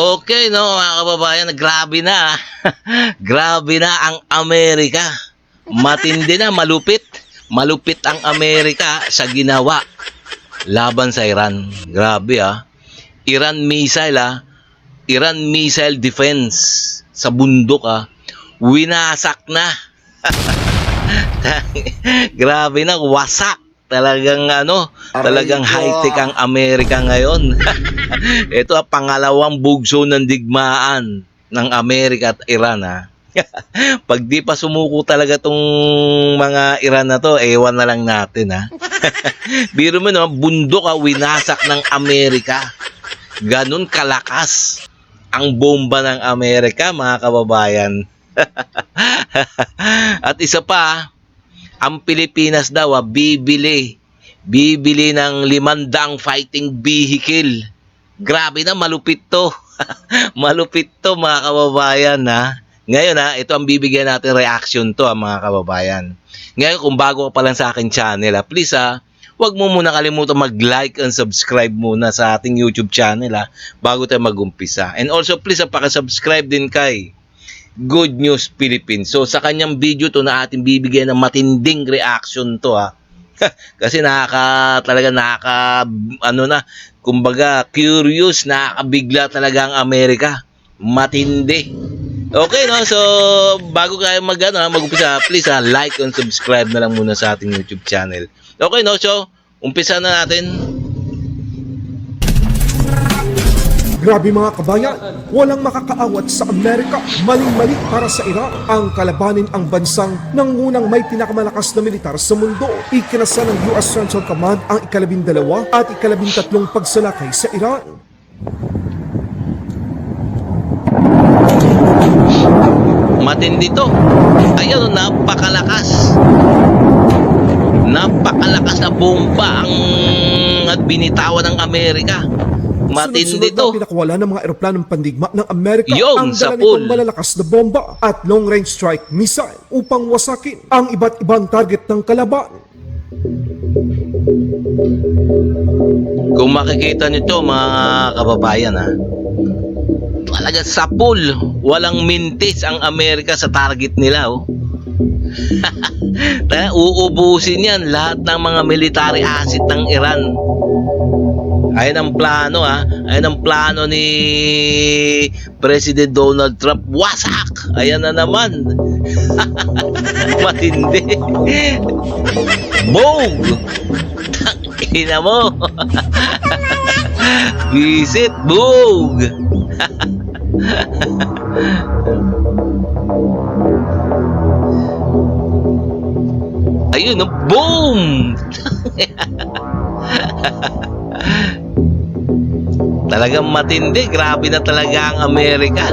Okay, no, mga kababayan, grabe na. Grabe na ang Amerika. Matindi na, malupit. Malupit ang Amerika sa ginawa laban sa Iran. Grabe Iran missile Iran missile defense sa bundok Winasak na. Grabe na, wasak. Talagang talagang high-tech ang Amerika ngayon. Ito pangalawang bugso ng digmaan ng Amerika at Iran Pag di pa sumuko talaga tong mga Iran na to, ewan na lang natin Biro mo bundok winasak ng Amerika. Ganun kalakas ang bomba ng Amerika, mga kababayan. At isa pa, ang Pilipinas daw bibili ng 500 fighting vehicle. Grabe na, malupit to. Malupit to, mga kababayan Ngayon ito ang bibigyan natin reaction to mga kababayan. Ngayon, kung bago ka pa lang sa akin channel please huwag mo muna kalimutan mag-like and subscribe muna sa ating YouTube channel bago tayo mag-umpisa. And also please paka-subscribe din kay Good News Philippines. So sa kanyang video to na ating bibigyan ng matinding reaction to Kasi talaga kumbaga curious, nakakabigla talaga ang Amerika. Matindi. Okay so bago kayo mag-umpisa, please like and subscribe na lang muna sa ating YouTube channel. Okay so umpisa na natin. Grabe mga kabayan, walang makakaawat sa Amerika. Maling-mali para sa Iran ang kalabanin ang bansang nangunang may pinakamalakas na militar sa mundo. Ikinasa ng US Central Command ang 12 at 13 pagsalakay sa Iran. Matindi to. Ayun, napakalakas. Napakalakas na bomba ang binitawan ng Amerika. Matindi to. Pinakawala ng mga eroplanong pandigma ng Amerika ang dala nitong malalakas na bomba at long-range strike missile upang wasakin ang iba't ibang target ng kalaban. Kung makikita nyo to, mga kababayan talaga sapul, walang mintis ang Amerika sa target nila uubusin yan lahat ng mga military asset ng Iran. Ayan ang plano Ayan ang plano ni President Donald Trump. Wasak! Ayan na naman. Matindi. Boom! Ina mo. Visit. Boom! Ayun, boom! Talagang matindi. Grabe na talaga ang Amerika.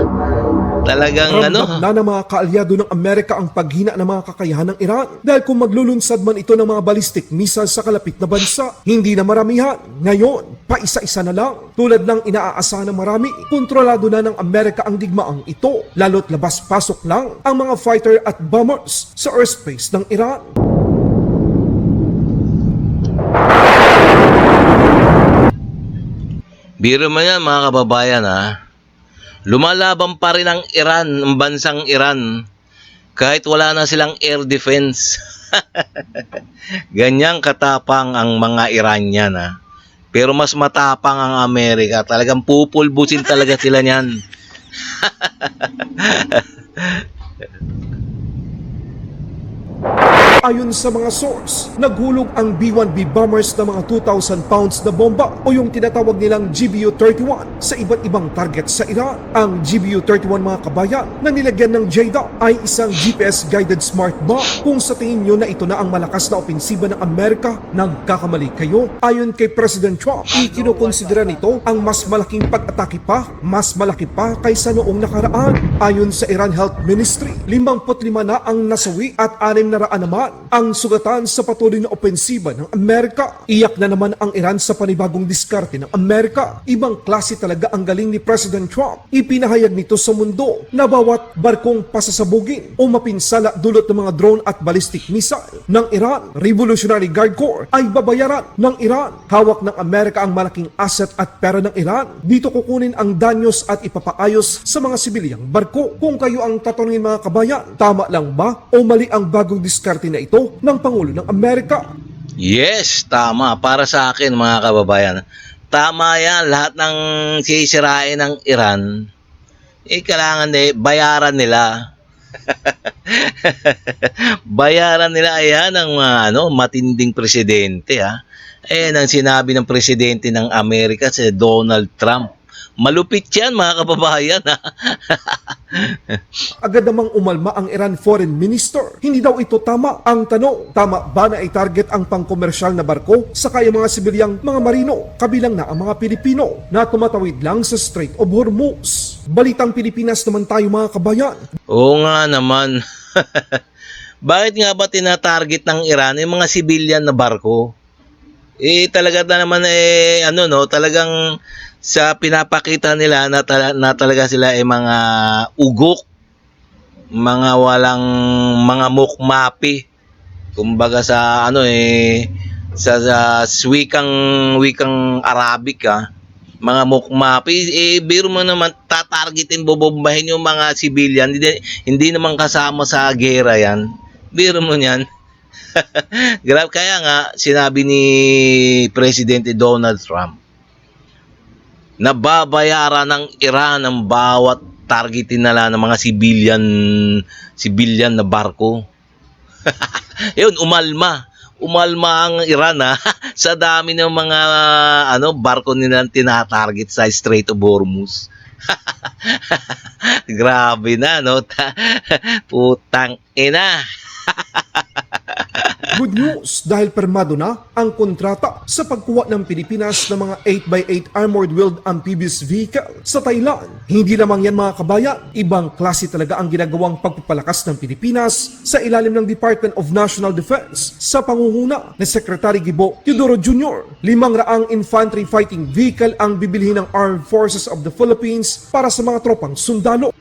Talagang Ramdam na ng mga kaalyado ng Amerika ang paghina ng mga kakayahan ng Iran. Dahil kung maglulunsad man ito ng mga ballistic missile sa kalapit na bansa, hindi na maramihan. Ngayon, paisa-isa na lang. Tulad ng inaasahan ng marami, kontrolado na ng Amerika ang digmaang ito. Lalo't labas-pasok lang ang mga fighter at bombers sa airspace ng Iran. Biro mo yan, mga kababayan lumalaban pa rin ang Iran, ang bansang Iran, kahit wala na silang air defense. Ganyang katapang ang mga Iranian Pero mas matapang ang Amerika. Talagang pupulbusin talaga sila niyan. Ayon sa mga source, naghulog ang B-1B bombers na mga 2,000 pounds na bomba o yung tinatawag nilang GBU-31 sa iba't ibang target sa Iran. Ang GBU-31, mga kabayan, na nilagyan ng JDA ay isang GPS-guided smart bomb. Kung sa tingin nyo na ito na ang malakas na opensiba ng Amerika, nagkakamali kayo. Ayon kay President Trump, ikinukonsidera nito ang mas malaking pag-atake mas malaki pa kaysa noong nakaraan. Ayon sa Iran Health Ministry, 55 na ang nasawi at 600 naman Iran ang sugatan sa patuloy na opensiba ng Amerika. Iyak na naman ang Iran sa panibagong diskarte ng Amerika. Ibang klase talaga ang galing ni President Trump. Ipinahayag nito sa mundo na bawat barkong pasasabugin o mapinsala dulot ng mga drone at ballistic missile ng Iran, Revolutionary Guard Corps, ay babayaran ng Iran. Hawak ng Amerika ang malaking asset at pera ng Iran. Dito kukunin ang danyos at ipapaayos sa mga sibilyang barko. Kung kayo ang tatanungin mga kabayan, tama lang ba o mali ang bagong diskarte na ito ng Pangulo ng Amerika? Yes, tama. Para sa akin mga kababayan, tama yan. Lahat ng sisirain ng Iran, kailangan bayaran nila. Bayaran nila. Ayan ang matinding presidente. Ayan ang sinabi ng presidente ng Amerika, si Donald Trump. Malupit yan mga kababayan. Agad namang umalma ang Iran Foreign Minister. Hindi daw ito tama. Ang tanong, tama ba na i-target ang pangkomersyal na barko sa kaya mga sibilyang mga marino, kabilang na ang mga Pilipino na tumatawid lang sa Strait of Hormuz? Balitang Pilipinas naman tayo mga kabayan. Oo nga naman. Bakit nga ba tinatarget ng Iran yung mga sibilyan na barko? Talaga na naman talagang sa pinapakita nila na talaga sila mga ugok, mga walang mga mukmapi. Kumbaga sa sa wikang Arabic mga mukmapi, biro mo naman tatargetin, bobombahin yung mga civilian, hindi naman kasama sa gera yan. Biro mo yan. Grabe, kaya nga sinabi ni Presidente Donald Trump na babayaran ng Iran ang bawat targetin nila ng mga civilian na barko. Yun, umalma ang Iran sa dami ng mga barko nila tinatarget sa Strait of Hormuz. Grabe na, no? Putang ina. Good news dahil permado na ang kontrata sa pagkuha ng Pilipinas ng mga 8x8 armored wheeled amphibious vehicle sa Thailand. Hindi lamang yan mga kabayan, ibang klase talaga ang ginagawang pagpapalakas ng Pilipinas sa ilalim ng Department of National Defense sa pangunguna ni Secretary Gibo Teodoro Jr. 500 infantry fighting vehicle ang bibilhin ng Armed Forces of the Philippines para sa mga tropang sundalo.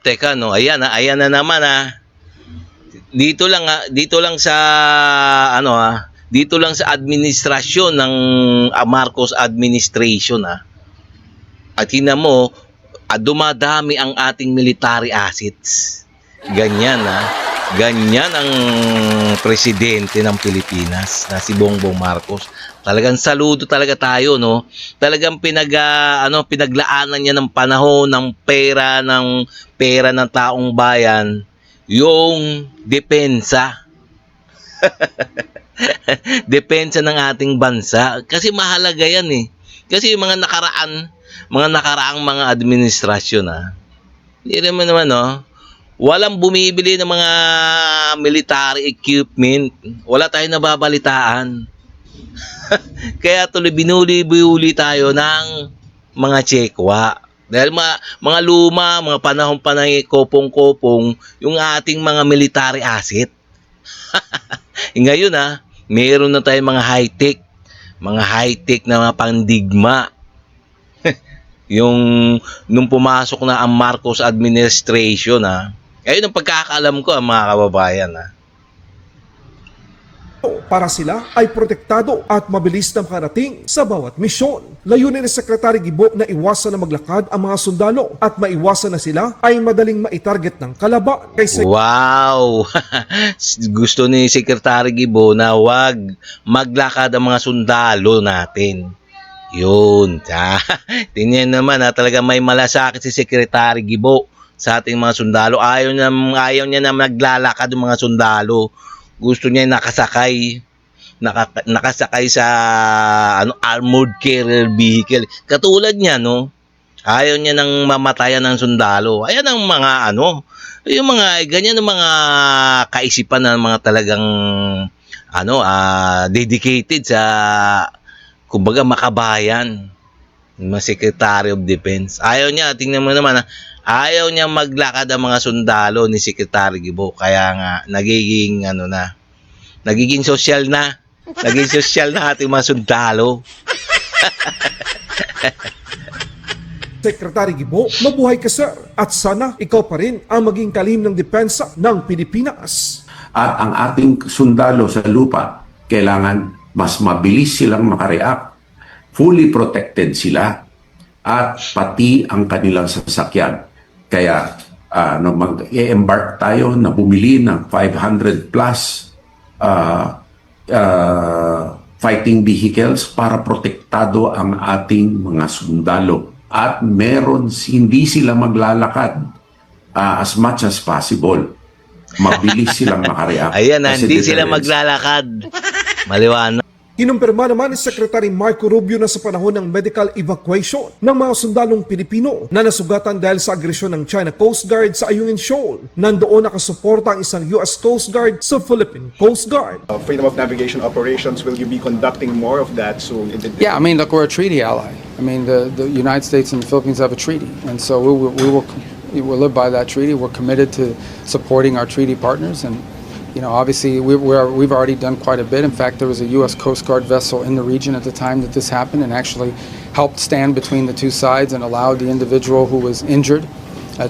Teka ayan na naman Dito lang sa dito lang sa administrasyon ng Marcos administration At tingnan mo, dumadami ang ating military assets. Ganyan Ganyan ang presidente ng Pilipinas na si Bongbong Marcos. Talagang saludo talaga tayo, no? Talagang pinaglaanan niya ng panahon, ng pera ng taong bayan, yung depensa. Depensa ng ating bansa. Kasi mahalaga yan Kasi yung mga nakaraang mga administrasyon hindi naman walang bumibili ng mga military equipment. Wala tayong nababalitaan. Kaya tuloy binuli-buli tayo ng mga tsekwa. Dahil mga luma, mga panahon pa na kopong-kopong yung ating mga military asset. Ngayon meron na tayong mga high-tech na mga pandigma. Nung pumasok na ang Marcos administration ayun ang pagkakaalam ko mga kababayan para sila ay protektado at mabilis na makarating sa bawat misyon. Layunin ni Secretary Gibo na iwasan na maglakad ang mga sundalo at maiwasan na sila ay madaling maitarget ng kalaban. Wow! Gusto ni Secretary Gibo na wag maglakad ang mga sundalo natin. Yun. Tingnan naman talaga may malasakit si Secretary Gibo sa ating mga sundalo. Ayaw niya na naglalakad yung mga sundalo. Gusto niya nakasakay sa armored carrier vehicle. Katulad niya ayaw niya nang mamatayan ng sundalo. Ayan ang mga yung mga ganyan ng mga kaisipan ng mga talagang dedicated sa kumbaga makabayan. Mga Secretary of Defense. Ayaw niya, tingnan mo naman ayaw niya maglakad ang mga sundalo ni Secretary Gibo. Kaya nga nagiging Nagiging sosyal na. Naging sosyal na ating mga sundalo. Secretary Gibo, mabuhay ka sir at sana ikaw pa rin ang maging kalihim ng depensa ng Pilipinas. At ang ating sundalo sa lupa, kailangan mas mabilis silang makareact. Fully protected sila at pati ang kanilang sasakyan. Kaya nung mag-embark tayo na bumili ng 500 plus fighting vehicles para protektado ang ating mga sundalo. At hindi sila maglalakad as much as possible. Mabilis silang makareact. Ayan na, Kasi hindi sila deterrence. maglalakad. Maliwanag. Kinumpirma naman ni Secretary Marco Rubio na sa panahon ng medical evacuation ng mga sundalong Pilipino na nasugatan dahil sa agresyon ng China Coast Guard sa Ayungin Shoal. Nandoon nakasuporta ang isang US Coast Guard sa Philippine Coast Guard. Freedom of navigation operations, will you be conducting more of that soon? Yeah, I mean, look, we're a treaty ally. I mean, the United States and the Philippines have a treaty, and so we will live by that treaty. We're committed to supporting our treaty partners, and obviously we've already done quite a bit. In fact, there was a U.S. Coast Guard vessel in the region at the time that this happened, and actually helped stand between the two sides and allowed the individual who was injured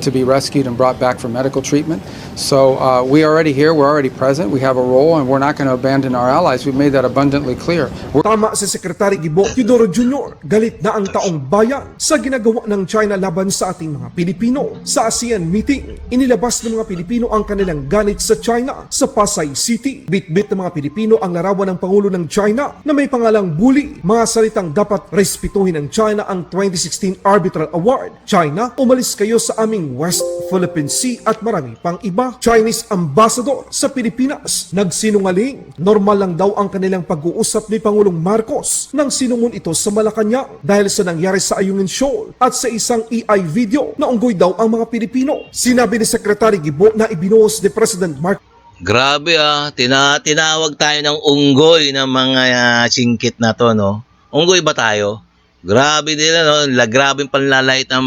to be rescued and brought back for medical treatment. So we are already here, we're already present, we have a role, and we're not going to abandon our allies. We've made that abundantly clear. Tama si Secretary Gibo Teodoro Jr. Galit na ang taong bayan sa ginagawa ng China laban sa ating mga Pilipino. Sa ASEAN meeting, inilabas ng mga Pilipino ang kanilang galit sa China sa Pasay City. Bit-bit ng mga Pilipino ang larawan ng Pangulo ng China na may pangalang bully. Mga salitang dapat respetuhin ng China ang 2016 Arbitral Award. China, umalis kayo sa aming West Philippine Sea at marami pang iba. Chinese ambassador sa Pilipinas nagsinungaling. Normal lang daw ang kanilang pag-uusap ni Pangulong Marcos nang sinungon ito sa Malacanang dahil sa nangyari sa Ayungin Shoal at sa isang EI video na unggoy daw ang mga Pilipino. Sinabi ni Secretary Gibo na ibinuhos ni President Marcos. Grabe tinawag tayo ng unggoy ng mga singkit na to, no? Unggoy ba tayo? Grabe nila, no? Grabe panlalait ng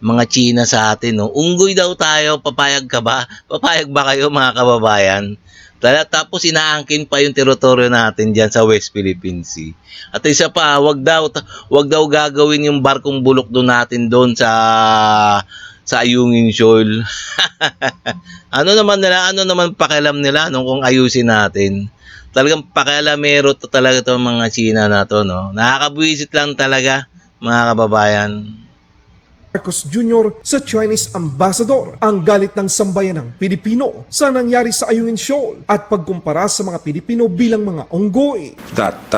mga China sa atin, no? Unggoy daw tayo, papayag ka ba? Papayag ba kayo, mga kababayan? Tapos inaangkin pa yung teritoryo natin diyan sa West Philippine Sea. At isa pa, wag daw gagawin yung barkong bulok doon natin doon sa Ayungin Shoal. ano naman pakialam nila no, kung ayusin natin. Talagang pakialamero to talaga to mga China na to, no. Nakakabwisit lang talaga, mga kababayan. Marcos Jr. sa Chinese ambassador ang galit ng sambayan ng Pilipino sa nangyari sa Ayungin Shoal at pagkumpara sa mga Pilipino bilang mga unggoy. That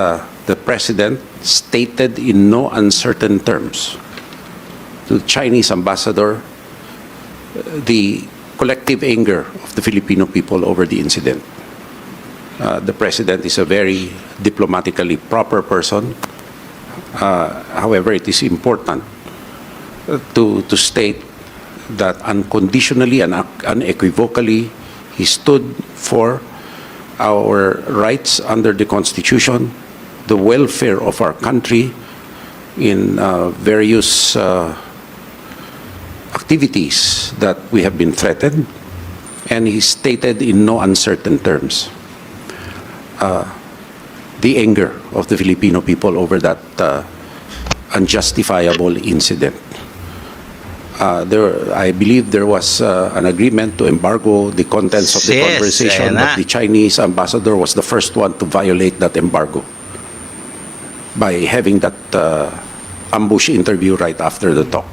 the President stated in no uncertain terms to the Chinese ambassador the collective anger of the Filipino people over the incident. The President is a very diplomatically proper person. However, it is important to state that unconditionally and unequivocally he stood for our rights under the Constitution, the welfare of our country in various activities that we have been threatened, and he stated in no uncertain terms the anger of the Filipino people over that unjustifiable incident. I believe there was an agreement to embargo the contents of the Yes, conversation, ayan na. but the Chinese ambassador was the first one to violate that embargo by having that ambush interview right after the talk.